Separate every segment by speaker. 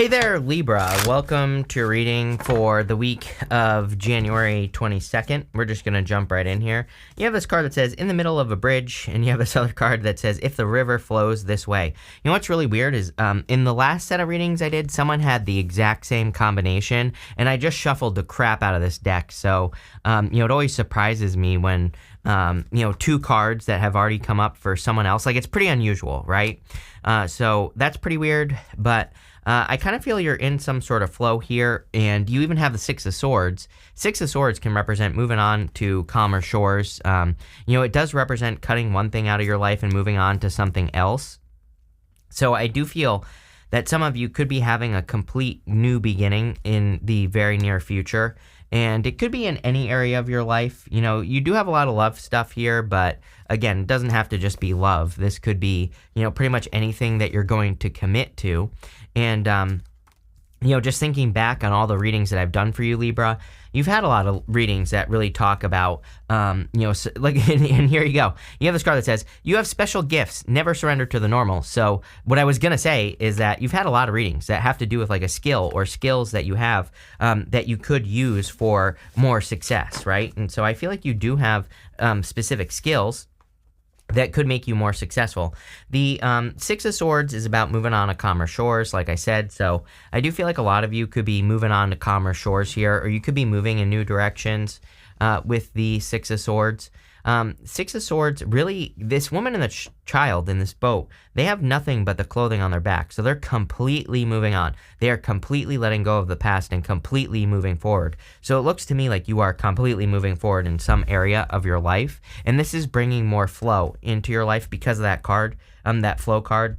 Speaker 1: Hey there, Libra. Welcome to your reading for the week of January 22nd. We're just going to jump right in here. You have this card that says, in the middle of a bridge, and you have this other card that says, if the river flows this way. You know what's really weird is in the last set of readings I did, someone had the exact same combination, and I just shuffled the crap out of this deck. So, it always surprises me when, two cards that have already come up for someone else. Like, it's pretty unusual, right? So that's pretty weird, but I kind of feel you're in some sort of flow here, and you even have the Six of Swords. Six of Swords can represent moving on to calmer shores. It does represent cutting one thing out of your life and moving on to something else. So I do feel that some of you could be having a complete new beginning in the very near future. And it could be in any area of your life. You do have a lot of love stuff here, but again, it doesn't have to just be love. This could be, pretty much anything that you're going to commit to. And, just thinking back on all the readings that I've done for you, Libra, you've had a lot of readings that really talk about, and here you go. You have this card that says, you have special gifts, never surrender to the normal. So what I was going to say is that you've had a lot of readings that have to do with like a skill or skills that you have that you could use for more success, right? And so I feel like you do have specific skills that could make you more successful. The Six of Swords is about moving on to calmer shores, like I said. So I do feel like a lot of you could be moving on to calmer shores here, or you could be moving in new directions with the Six of Swords. Six of Swords, really, this woman and the child in this boat, they have nothing but the clothing on their back. So they're completely moving on. They are completely letting go of the past and completely moving forward. So it looks to me like you are completely moving forward in some area of your life. And this is bringing more flow into your life because of that card, that flow card.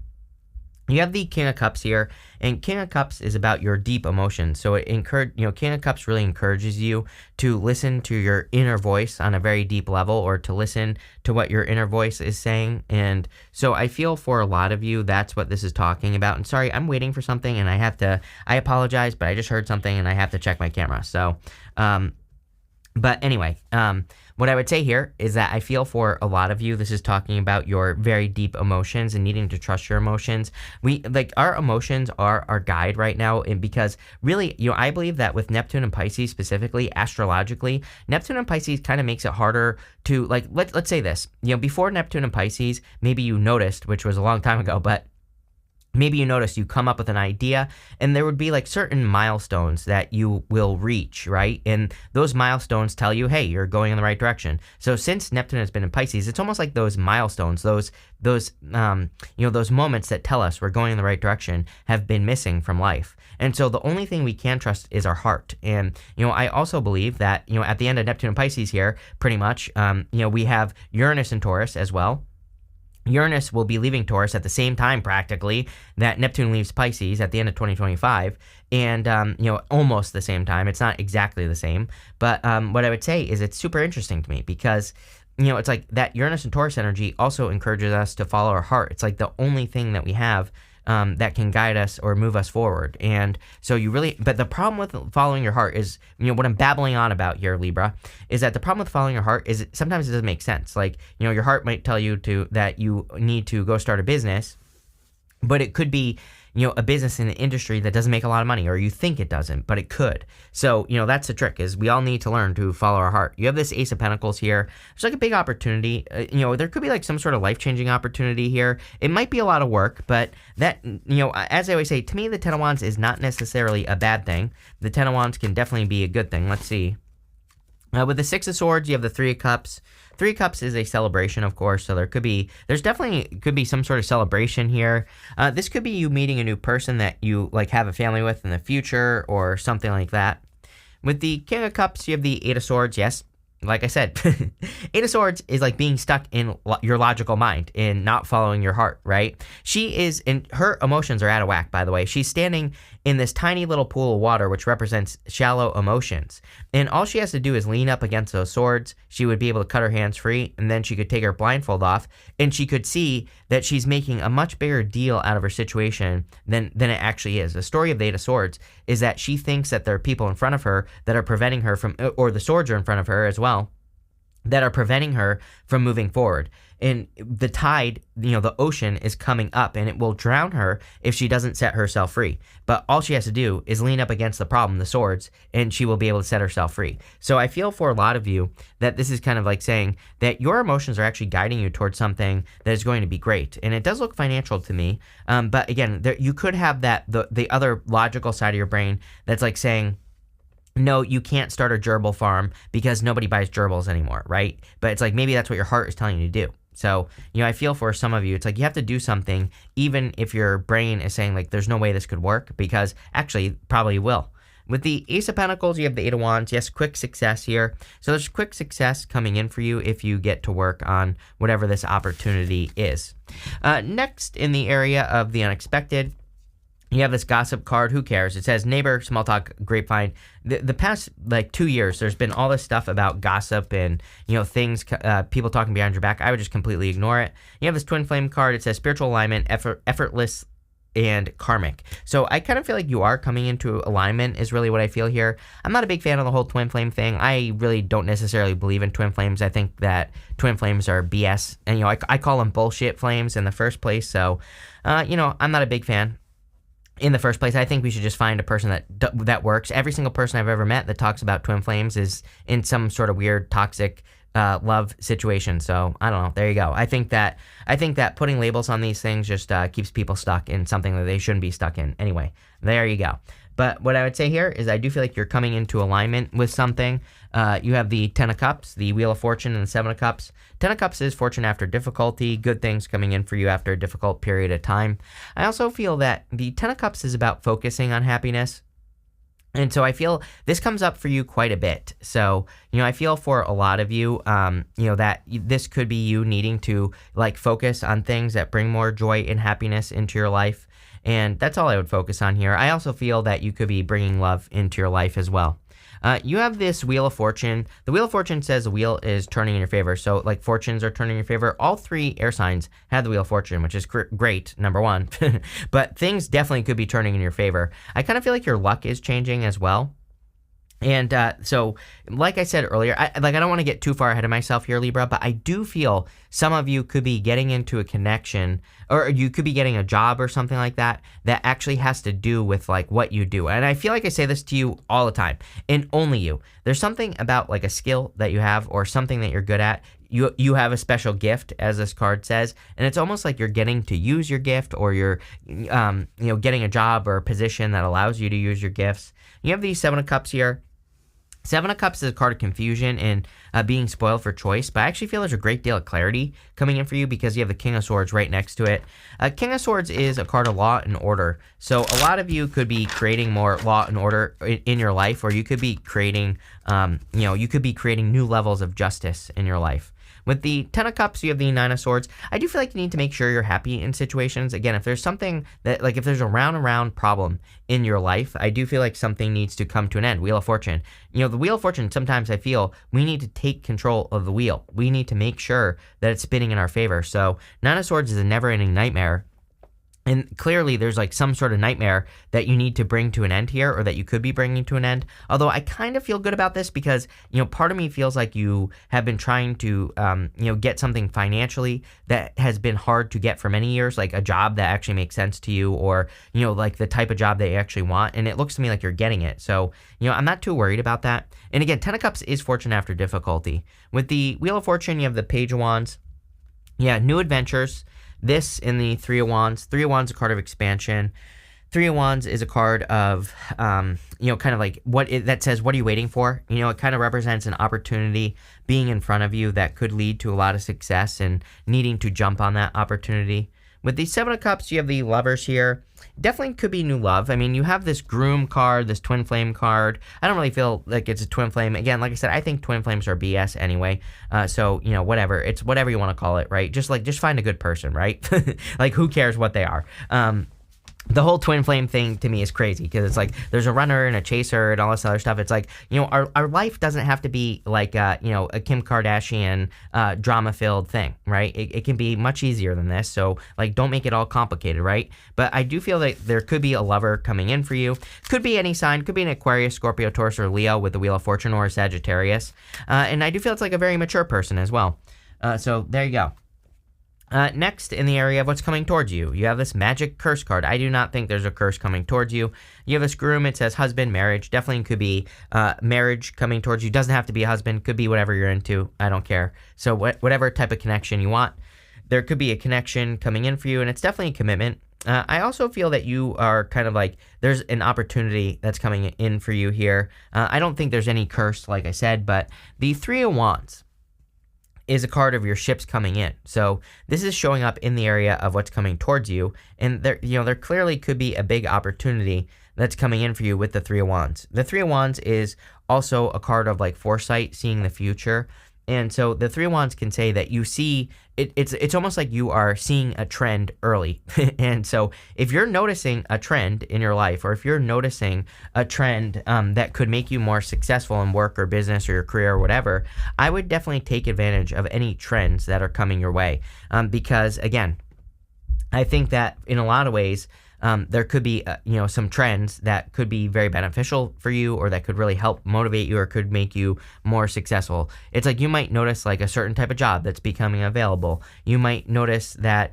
Speaker 1: You have the King of Cups here, and King of Cups is about your deep emotions. So King of Cups really encourages you to listen to your inner voice on a very deep level, or to listen to what your inner voice is saying. And so I feel for a lot of you, that's what this is talking about. And sorry, I'm waiting for something, and I apologize, but I just heard something, and I have to check my camera. So, but anyway, what I would say here is that I feel for a lot of you, this is talking about your very deep emotions and needing to trust your emotions. Our emotions are our guide right now, and because really, I believe that with Neptune and Pisces specifically, astrologically, Neptune and Pisces kind of makes it harder to, let's say this, before Neptune and Pisces, maybe you noticed, which was a long time ago, but maybe you notice you come up with an idea and there would be like certain milestones that you will reach, right? And those milestones tell you, hey, you're going in the right direction. So since Neptune has been in Pisces, it's almost like those milestones, those moments that tell us we're going in the right direction have been missing from life. And so the only thing we can trust is our heart. And, I also believe that, at the end of Neptune and Pisces here, pretty much, we have Uranus and Taurus as well. Uranus will be leaving Taurus at the same time, practically, that Neptune leaves Pisces at the end of 2025, and, almost the same time. It's not exactly the same, but what I would say is it's super interesting to me because, it's like that Uranus and Taurus energy also encourages us to follow our heart. It's like the only thing that we have that can guide us or move us forward. And so but the problem with following your heart is, what I'm babbling on about here, Libra, is that the problem with following your heart is sometimes it doesn't make sense. Like, your heart might tell you that you need to go start a business, but it could be, a business in an industry that doesn't make a lot of money, or you think it doesn't, but it could. So, that's the trick, is we all need to learn to follow our heart. You have this Ace of Pentacles here. There's like a big opportunity. There could be like some sort of life-changing opportunity here. It might be a lot of work, but that, as I always say, to me, the Ten of Wands is not necessarily a bad thing. The Ten of Wands can definitely be a good thing. Let's see. With the Six of Swords, you have the Three of Cups. Three of Cups is a celebration, of course, so there's definitely could be some sort of celebration here. This could be you meeting a new person that you have a family with in the future, or something like that. With the King of Cups, you have the Eight of Swords. Yes, like I said, Eight of Swords is like being stuck in your logical mind and not following your heart, right? Her emotions are out of whack, by the way. She's standing in this tiny little pool of water, which represents shallow emotions. And all she has to do is lean up against those swords. She would be able to cut her hands free, and then she could take her blindfold off, and she could see that she's making a much bigger deal out of her situation than it actually is. The story of the Eight of Swords is that she thinks that there are people in front of her that are preventing her from, or the swords are in front of her as well, that are preventing her from moving forward. And the tide, the ocean is coming up and it will drown her if she doesn't set herself free. But all she has to do is lean up against the problem, the swords, and she will be able to set herself free. So I feel for a lot of you that this is kind of like saying that your emotions are actually guiding you towards something that is going to be great. And it does look financial to me. But again, you could have the other logical side of your brain that's like saying, no, you can't start a gerbil farm because nobody buys gerbils anymore, right? But it's like maybe that's what your heart is telling you to do. So, I feel for some of you, it's like you have to do something even if your brain is saying like there's no way this could work, because actually probably will. With the Ace of Pentacles, you have the Eight of Wands. Yes, quick success here. So there's quick success coming in for you if you get to work on whatever this opportunity is. Next, in the area of the unexpected, you have this gossip card. Who cares? It says neighbor, small talk, grapevine. The past 2 years, there's been all this stuff about gossip and things, people talking behind your back. I would just completely ignore it. You have this twin flame card. It says spiritual alignment, effortless, and karmic. So I kind of feel like you are coming into alignment is really what I feel here. I'm not a big fan of the whole twin flame thing. I really don't necessarily believe in twin flames. I think that twin flames are BS, and I call them bullshit flames in the first place. So I'm not a big fan. In the first place, I think we should just find a person that works. Every single person I've ever met that talks about twin flames is in some sort of weird toxic love situation. So I don't know. There you go. I think that putting labels on these things just keeps people stuck in something that they shouldn't be stuck in. Anyway, there you go. But what I would say here is I do feel like you're coming into alignment with something. You have the Ten of Cups, the Wheel of Fortune, and the Seven of Cups. Ten of Cups is fortune after difficulty, good things coming in for you after a difficult period of time. I also feel that the Ten of Cups is about focusing on happiness. And so I feel this comes up for you quite a bit. So, I feel for a lot of you, that this could be you needing to focus on things that bring more joy and happiness into your life. And that's all I would focus on here. I also feel that you could be bringing love into your life as well. You have this Wheel of Fortune. The Wheel of Fortune says the wheel is turning in your favor. So fortunes are turning in your favor. All three air signs have the Wheel of Fortune, which is great, number one. But things definitely could be turning in your favor. I kind of feel like your luck is changing as well. And so, like I said earlier, I don't want to get too far ahead of myself here, Libra, but I do feel some of you could be getting into a connection, or you could be getting a job or something like that actually has to do with what you do. And I feel like I say this to you all the time, and only you. There's something about a skill that you have or something that you're good at. You have a special gift, as this card says, and it's almost like you're getting to use your gift, or you're getting a job or a position that allows you to use your gifts. You have the Seven of Cups here. Seven of Cups is a card of confusion and being spoiled for choice, but I actually feel there's a great deal of clarity coming in for you because you have the King of Swords right next to it. King of Swords is a card of law and order, so a lot of you could be creating more law and order in your life, or you could be creating, new levels of justice in your life. With the Ten of Cups, you have the Nine of Swords. I do feel like you need to make sure you're happy in situations. Again, if there's something that, if there's a round and round problem in your life, I do feel like something needs to come to an end. Wheel of Fortune. The Wheel of Fortune, sometimes I feel we need to take control of the wheel. We need to make sure that it's spinning in our favor. So Nine of Swords is a never-ending nightmare. And clearly there's some sort of nightmare that you need to bring to an end here, or that you could be bringing to an end. Although I kind of feel good about this because, part of me feels like you have been trying to, get something financially that has been hard to get for many years, like a job that actually makes sense to you, or, the type of job that you actually want. And it looks to me like you're getting it. So, I'm not too worried about that. And again, Ten of Cups is fortune after difficulty. With the Wheel of Fortune, you have the Page of Wands. Yeah, new adventures. This in the Three of Wands. Three of Wands is a card of expansion. Three of Wands is a card of, kind of that says, what are you waiting for? It kind of represents an opportunity being in front of you that could lead to a lot of success and needing to jump on that opportunity. With the Seven of Cups, you have the Lovers here. Definitely could be new love. I mean, you have this Groom card, this Twin Flame card. I don't really feel like it's a Twin Flame. Again, like I said, I think Twin Flames are BS anyway. So, whatever. It's whatever you want to call it, right? Just find a good person, right? Who cares what they are? the whole twin flame thing to me is crazy because it's like there's a runner and a chaser and all this other stuff. It's like, our life doesn't have to be like, a Kim Kardashian drama filled thing, right? It can be much easier than this. So like, don't make it all complicated, right? But I do feel that there could be a lover coming in for you. Could be any sign, could be an Aquarius, Scorpio, Taurus, or Leo with the Wheel of Fortune, or a Sagittarius. And I do feel it's like a very mature person as well. So there you go. Next, in the area of what's coming towards you, you have this magic curse card. I do not think there's a curse coming towards you. You have a screw. It says husband, marriage. Definitely could be marriage coming towards you. Doesn't have to be a husband. Could be whatever you're into. I don't care. So whatever type of connection you want. There could be a connection coming in for you, and it's definitely a commitment. I also feel that you are kind of like, there's an opportunity that's coming in for you here. I don't think there's any curse, like I said, but the Three of Wands is a card of your ships coming in. So this is showing up in the area of what's coming towards you. And there clearly could be a big opportunity that's coming in for you with the Three of Wands. The Three of Wands is also a card of like foresight, seeing the future. And so the Three of Wands can say that you see, it's almost like you are seeing a trend early. And so if you're noticing a trend in your life, or if you're noticing a trend that could make you more successful in work or business or your career or whatever, I would definitely take advantage of any trends that are coming your way. Because again, I think that in a lot of ways, there could be, some trends that could be very beneficial for you, or that could really help motivate you, or could make you more successful. It's like you might notice like a certain type of job that's becoming available. You might notice that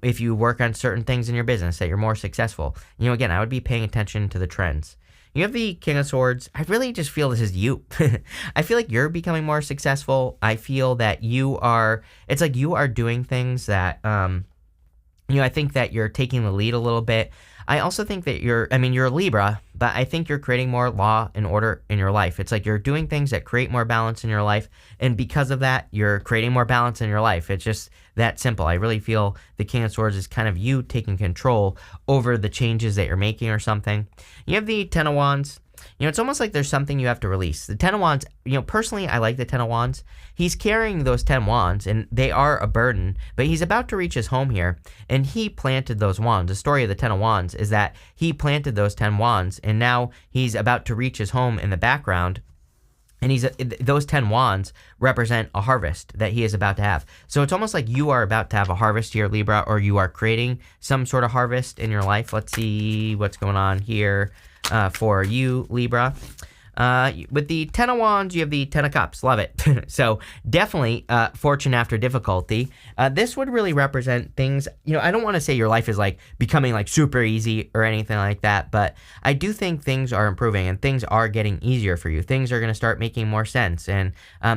Speaker 1: if you work on certain things in your business, that you're more successful. Again, I would be paying attention to the trends. You have the King of Swords. I really just feel this is you. I feel like you're becoming more successful. I feel that it's like you are doing things that, I think that you're taking the lead a little bit. I also think that you're a Libra, but I think you're creating more law and order in your life. It's like you're doing things that create more balance in your life. And because of that, you're creating more balance in your life. It's just that simple. I really feel the King of Swords is kind of you taking control over the changes that you're making or something. You have the Ten of Wands. It's almost like there's something you have to release. The Ten of Wands, personally, I like the Ten of Wands. He's carrying those 10 wands, and they are a burden, but he's about to reach his home here, and he planted those wands. The story of the Ten of Wands is that he planted those 10 wands, and now he's about to reach his home in the background, and those 10 wands represent a harvest that he is about to have. So it's almost like you are about to have a harvest here, Libra, or you are creating some sort of harvest in your life. Let's see what's going on here. For you, Libra. With the Ten of Wands, you have the Ten of Cups. Love it. So definitely fortune after difficulty. This would really represent things, I don't want to say your life is like becoming like super easy or anything like that, but I do think things are improving and things are getting easier for you. Things are going to start making more sense, and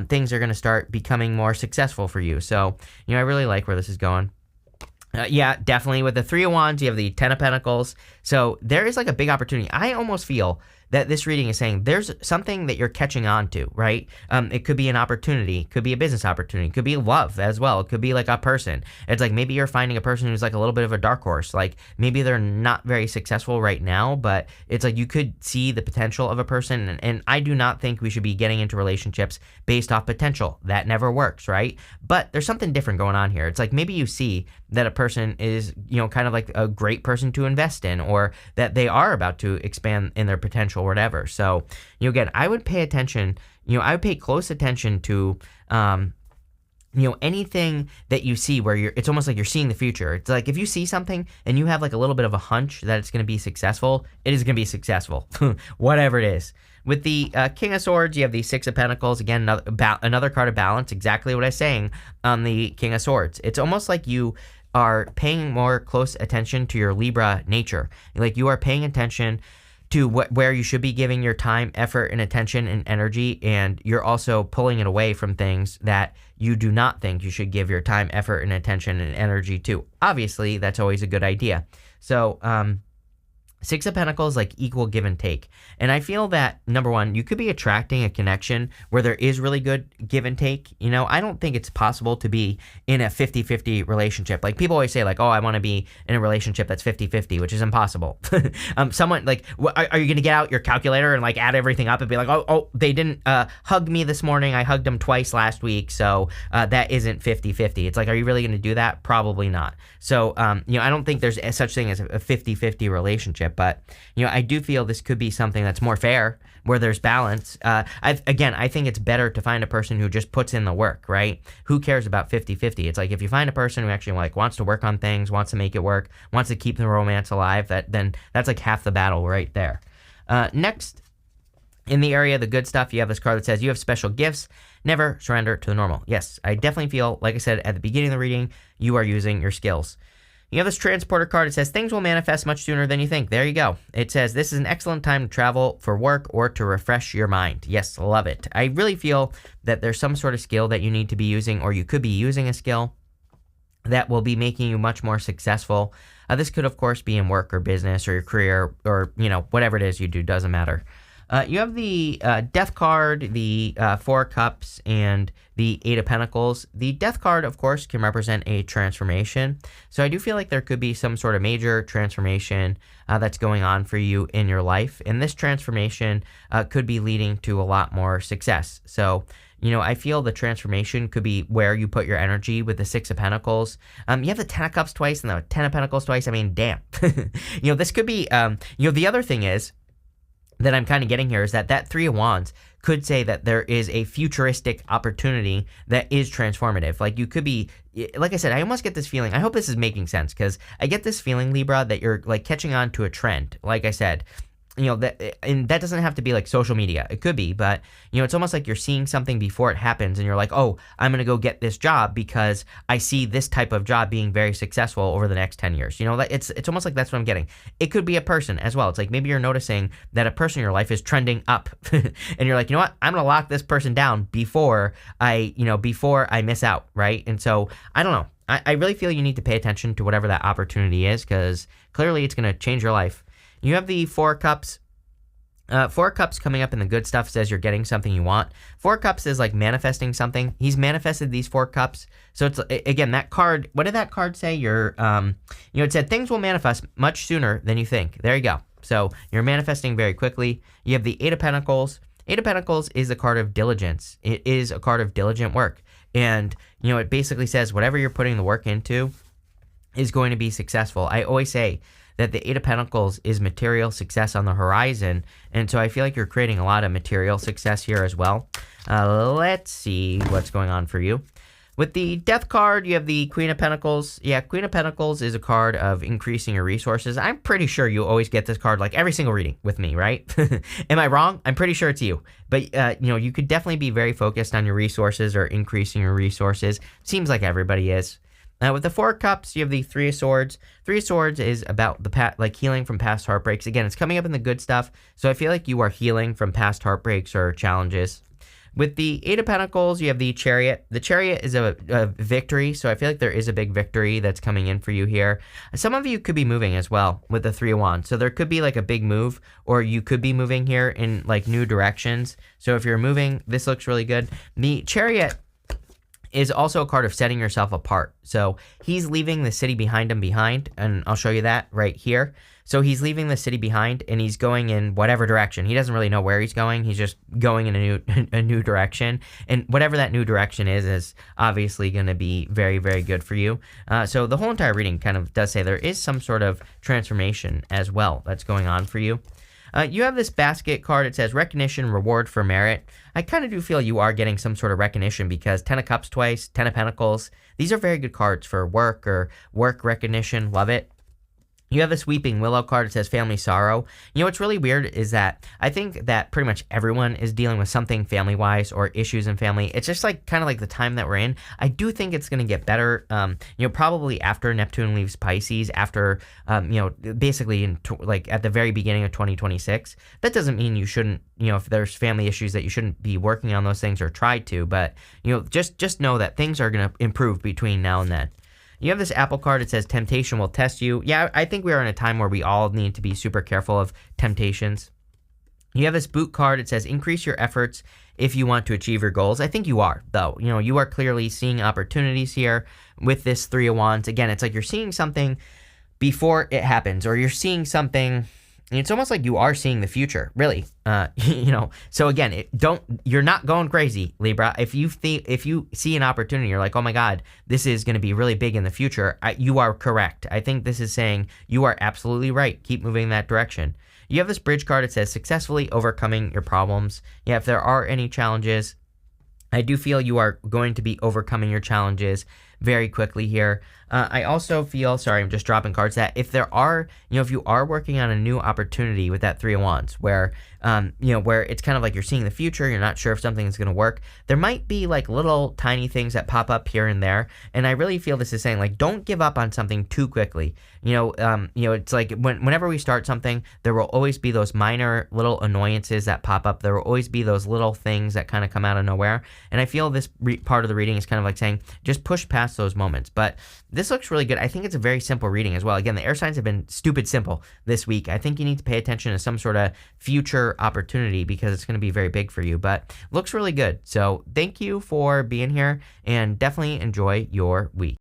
Speaker 1: things are going to start becoming more successful for you. So, I really like where this is going. Yeah, definitely. With the Three of Wands, you have the Ten of Pentacles. So there is like a big opportunity. I almost feel that this reading is saying there's something that you're catching on to, right? It could be an opportunity, could be a business opportunity, could be love as well. It could be like a person. It's like maybe you're finding a person who's like a little bit of a dark horse. Like maybe they're not very successful right now, but it's like you could see the potential of a person. And I do not think we should be getting into relationships based off potential. That never works, right? But there's something different going on here. It's like maybe you see that a person is, kind of like a great person to invest in, or that they are about to expand in their potential or whatever. So, again, I would pay attention, I would pay close attention to, anything that you see where it's almost like you're seeing the future. It's like if you see something and you have like a little bit of a hunch that it's going to be successful, it is going to be successful, whatever it is. With the King of Swords, you have the Six of Pentacles. Again, another card of balance, exactly what I was saying on the King of Swords. It's almost like you are paying more close attention to your Libra nature. Like you are paying attention to where you should be giving your time, effort, and attention and energy, and you're also pulling it away from things that you do not think you should give your time, effort, and attention and energy to. Obviously, that's always a good idea. So, Six of Pentacles, like equal give and take. And I feel that, number one, you could be attracting a connection where there is really good give and take. I don't think it's possible to be in a 50-50 relationship. Like people always say like, oh, I want to be in a relationship that's 50-50, which is impossible. Someone like, are you going to get out your calculator and like add everything up and be like, oh, they didn't hug me this morning. I hugged them twice last week. So that isn't 50-50. It's like, are you really going to do that? Probably not. So, I don't think there's such thing as a 50-50 relationship. But, I do feel this could be something that's more fair, where there's balance. I think it's better to find a person who just puts in the work, right? Who cares about 50-50? It's like if you find a person who actually like wants to work on things, wants to make it work, wants to keep the romance alive, then that's like half the battle right there. Next, in the area of the good stuff, you have this card that says you have special gifts. Never surrender to the normal. Yes, I definitely feel, like I said at the beginning of the reading, you are using your skills. You have this transporter card. It says things will manifest much sooner than you think. There you go. It says this is an excellent time to travel for work or to refresh your mind. Yes, love it. I really feel that there's some sort of skill that you need to be using, or you could be using a skill that will be making you much more successful. This could, of course, be in work or business or your career or, whatever it is you do, doesn't matter. You have the Death card, the Four of Cups, and the Eight of Pentacles. The Death card, of course, can represent a transformation. So I do feel like there could be some sort of major transformation that's going on for you in your life. And this transformation could be leading to a lot more success. So, I feel the transformation could be where you put your energy with the Six of Pentacles. You have the Ten of Cups twice and the Ten of Pentacles twice. I mean, damn. This could be, the other thing is, that I'm kind of getting here is that Three of Wands could say that there is a futuristic opportunity that is transformative. Like you could be, like I said, I almost get this feeling. I hope this is making sense because I get this feeling, Libra, that you're like catching on to a trend. Like I said, and that doesn't have to be like social media. It could be, but it's almost like you're seeing something before it happens and you're like, oh, I'm going to go get this job because I see this type of job being very successful over the next 10 years. It's almost like that's what I'm getting. It could be a person as well. It's like maybe you're noticing that a person in your life is trending up and you're like, you know what? I'm going to lock this person down before I miss out. Right. And so I don't know. I really feel you need to pay attention to whatever that opportunity is because clearly it's going to change your life. You have the Four of Cups. Four of Cups coming up in the good stuff says you're getting something you want. Four of Cups is like manifesting something. He's manifested these Four of Cups. So it's, again, that card, what did that card say? It said things will manifest much sooner than you think. There you go. So you're manifesting very quickly. You have the Eight of Pentacles. Eight of Pentacles is a card of diligence. It is a card of diligent work. And, it basically says whatever you're putting the work into is going to be successful. I always say that the Eight of Pentacles is material success on the horizon. And so I feel like you're creating a lot of material success here as well. Let's see what's going on for you. With the Death card, you have the Queen of Pentacles. Yeah, Queen of Pentacles is a card of increasing your resources. I'm pretty sure you always get this card like every single reading with me, right? Am I wrong? I'm pretty sure it's you. But, you could definitely be very focused on your resources or increasing your resources. Seems like everybody is. With the Four of Cups, you have the Three of Swords. Three of Swords is about the healing from past heartbreaks. Again, it's coming up in the good stuff, so I feel like you are healing from past heartbreaks or challenges. With the Eight of Pentacles, you have the Chariot. The Chariot is a victory, so I feel like there is a big victory that's coming in for you here. Some of you could be moving as well with the Three of Wands, so there could be like a big move, or you could be moving here in like new directions. So if you're moving, this looks really good. The Chariot is also a card of setting yourself apart. So he's leaving the city behind him and I'll show you that right here. So he's leaving the city behind and he's going in whatever direction. He doesn't really know where he's going. He's just going in a new direction. And whatever that new direction is obviously going to be very, very good for you. So the whole entire reading kind of does say there is some sort of transformation as well that's going on for you. You have this basket card. It says recognition, reward for merit. I kind of do feel you are getting some sort of recognition because Ten of Cups twice, Ten of Pentacles. These are very good cards for work or work recognition. Love it. You have this Weeping Willow card. It says family sorrow. What's really weird is that I think that pretty much everyone is dealing with something family-wise or issues in family. It's just like kind of like the time that we're in. I do think it's going to get better, probably after Neptune leaves Pisces, after, basically at the very beginning of 2026. That doesn't mean you shouldn't, if there's family issues that you shouldn't be working on those things or try to, but, just know that things are going to improve between now and then. You have this Apple card. It says temptation will test you. Yeah, I think we are in a time where we all need to be super careful of temptations. You have this Boot card. It says increase your efforts if you want to achieve your goals. I think you are, though. You are clearly seeing opportunities here with this Three of Wands. Again, it's like you're seeing something before it happens, or you're seeing something. It's almost like you are seeing the future, really. So again, you're not going crazy, Libra. If you see an opportunity, you're like, oh my God, this is going to be really big in the future. You are correct. I think this is saying you are absolutely right. Keep moving in that direction. You have this Bridge card. It says successfully overcoming your problems. Yeah, if there are any challenges, I do feel you are going to be overcoming your challenges very quickly here. I also feel, sorry, I'm just dropping cards, that if there are, if you are working on a new opportunity with that Three of Wands, where, where it's kind of like you're seeing the future, you're not sure if something is going to work, there might be like little tiny things that pop up here and there. And I really feel this is saying, like, don't give up on something too quickly. It's like whenever we start something, there will always be those minor little annoyances that pop up. There will always be those little things that kind of come out of nowhere. And I feel this part of the reading is kind of like saying, just push past those moments. But this looks really good. I think it's a very simple reading as well. Again, the air signs have been stupid simple this week. I think you need to pay attention to some sort of future opportunity because it's going to be very big for you, but looks really good. So thank you for being here and definitely enjoy your week.